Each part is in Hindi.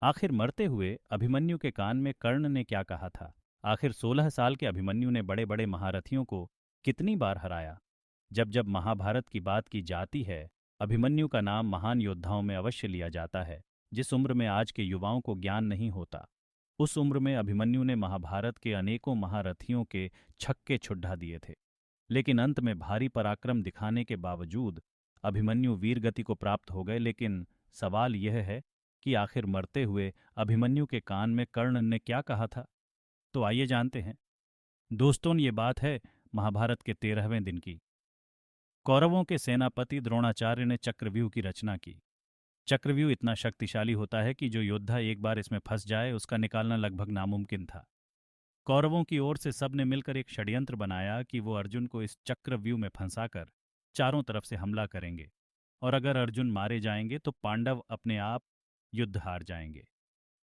आखिर मरते हुए अभिमन्यु के कान में कर्ण ने क्या कहा था? आखिर 16 साल के अभिमन्यु ने बड़े बड़े महारथियों को कितनी बार हराया? जब जब महाभारत की बात की जाती है, अभिमन्यु का नाम महान योद्धाओं में अवश्य लिया जाता है। जिस उम्र में आज के युवाओं को ज्ञान नहीं होता, उस उम्र में अभिमन्यु ने महाभारत के अनेकों महारथियों के छक्के छुड़ा दिए थे। लेकिन अंत में भारी पराक्रम दिखाने के बावजूद अभिमन्यु वीर गति को प्राप्त हो गए। लेकिन सवाल यह है कि आखिर मरते हुए अभिमन्यु के कान में कर्ण ने क्या कहा था? तो आइए जानते हैं। दोस्तों, ये बात है महाभारत के 13वें दिन की। कौरवों के सेनापति द्रोणाचार्य ने चक्रव्यूह की रचना की। चक्रव्यूह इतना शक्तिशाली होता है कि जो योद्धा एक बार इसमें फंस जाए उसका निकालना लगभग नामुमकिन था। कौरवों की ओर से सबने मिलकर एक षड्यंत्र बनाया कि वो अर्जुन को इस चक्रव्यूह में फंसाकर चारों तरफ से हमला करेंगे, और अगर अर्जुन मारे जाएंगे तो पांडव अपने आप युद्ध हार जाएंगे।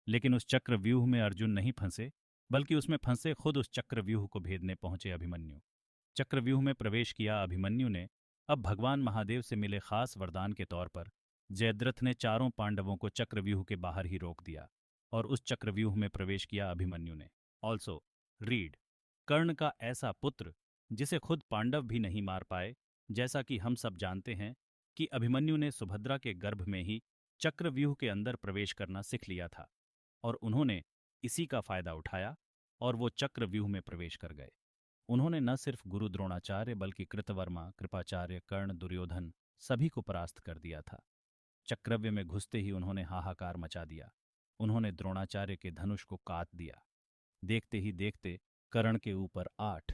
लेकिन उस चक्रव्यूह में अर्जुन नहीं फंसे, बल्कि उसमें फंसे खुद उस चक्रव्यूह को भेदने पहुंचे अभिमन्यु। चक्रव्यूह में प्रवेश किया अभिमन्यु ने। अब भगवान महादेव से मिले खास वरदान के तौर पर जयद्रथ ने चारों पांडवों को चक्रव्यूह के बाहर ही रोक दिया, और उस चक्रव्यूह में प्रवेश किया अभिमन्यु ने। ऑल्सो रीड, कर्ण का ऐसा पुत्र जिसे खुद पांडव भी नहीं मार पाए। जैसा कि हम सब जानते हैं कि अभिमन्यु ने सुभद्रा के गर्भ में ही चक्रव्यूह के अंदर प्रवेश करना सीख लिया था, और उन्होंने इसी का फायदा उठाया और वो चक्रव्यूह में प्रवेश कर गए। उन्होंने न सिर्फ गुरु द्रोणाचार्य बल्कि कृतवर्मा, कृपाचार्य, कर्ण, दुर्योधन सभी को परास्त कर दिया था। चक्रव्यूह में घुसते ही उन्होंने हाहाकार मचा दिया। उन्होंने द्रोणाचार्य के धनुष को काट दिया। देखते ही देखते कर्ण के ऊपर 8,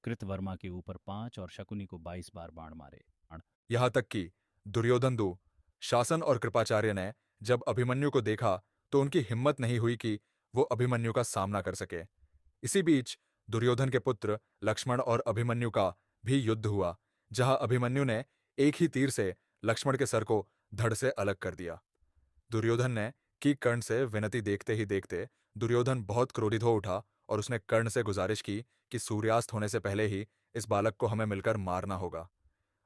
कृतवर्मा के ऊपर 5 और शकुनी को 22 बार बाण मारे। यहाँ तक कि दुर्योधन दो शासन और कृपाचार्य ने जब अभिमन्यु को देखा तो उनकी हिम्मत नहीं हुई कि वो अभिमन्यु का सामना कर सके। इसी बीच दुर्योधन के पुत्र लक्ष्मण और अभिमन्यु का भी युद्ध हुआ, जहां अभिमन्यु ने एक ही तीर से लक्ष्मण के सर को धड़ से अलग कर दिया। दुर्योधन ने की कर्ण से विनती देखते ही देखते दुर्योधन बहुत क्रोधित हो उठा और उसने कर्ण से गुजारिश की कि सूर्यास्त होने से पहले ही इस बालक को हमें मिलकर मारना होगा।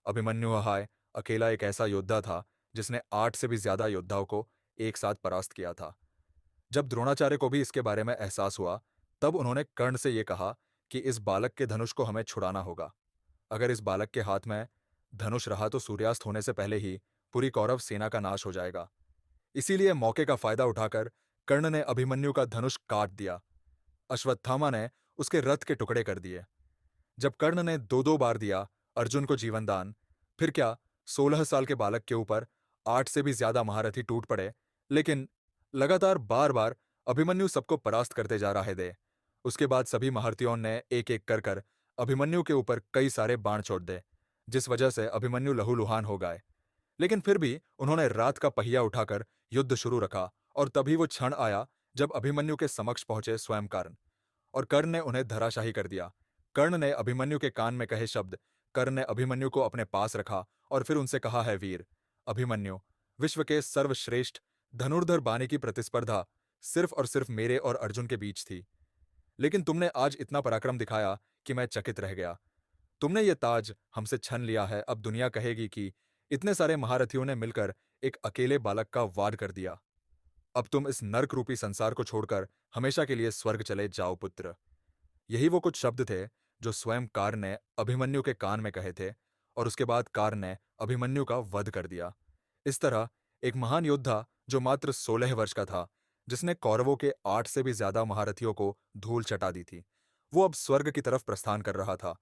अभिमन्यु हाय अकेला एक ऐसा योद्धा था जिसने 8 से भी ज्यादा योद्धाओं को एक साथ परास्त किया था। जब द्रोणाचार्य को भी इसके बारे में एहसास हुआ, तब उन्होंने कर्ण से यह कहा कि इस बालक के धनुष को हमें छुड़ाना होगा। अगर इस बालक के हाथ में धनुष रहा तो सूर्यास्त होने से पहले ही पूरी कौरव सेना का नाश हो जाएगा। इसीलिए मौके का फायदा उठाकर कर्ण ने अभिमन्यु का धनुष काट दिया। अश्वत्थामा ने उसके रथ के टुकड़े कर दिए। जब कर्ण ने दो दो बार दिया अर्जुन को जीवन दान, फिर क्या 16 साल के बालक के ऊपर 8 से भी ज्यादा महारथी टूट पड़े। लेकिन लगातार बार बार अभिमन्यु सबको परास्त करते जा रहे थे। उसके बाद सभी महारथियों ने एक एक कर कर अभिमन्यु के ऊपर कई सारे बाण छोड़ दे, जिस वजह से अभिमन्यु लहूलुहान हो गए। लेकिन फिर भी उन्होंने रात का पहिया उठाकर युद्ध शुरू रखा, और तभी वो क्षण आया जब अभिमन्यु के समक्ष पहुंचे स्वयं कर्ण, और कर्ण ने उन्हें धराशाही कर दिया। कर्ण ने अभिमन्यु के कान में कहे शब्द, कर्ण ने अभिमन्यु को अपने पास रखा और फिर उनसे कहा, है वीर अभिमन्यु, विश्व के सर्वश्रेष्ठ धनुर्धर बानी की प्रतिस्पर्धा सिर्फ और सिर्फ मेरे और अर्जुन के बीच थी। लेकिन तुमने आज इतना पराक्रम दिखाया कि मैं चकित रह गया। तुमने ये ताज हमसे छन लिया है। अब दुनिया कहेगी कि इतने सारे महारथियों ने मिलकर एक अकेले बालक का वाड कर दिया। अब तुम इस नर्क रूपी संसार को छोड़कर हमेशा के लिए स्वर्ग चले जाओ पुत्र। यही वो कुछ शब्द थे जो स्वयं कर्ण ने अभिमन्यु के कान में कहे थे, और उसके बाद कर्ण ने अभिमन्यु का वध कर दिया। इस तरह एक महान योद्धा जो मात्र 16 वर्ष का था, जिसने कौरवों के 8 से भी ज्यादा महारथियों को धूल चटा दी थी, वो अब स्वर्ग की तरफ प्रस्थान कर रहा था।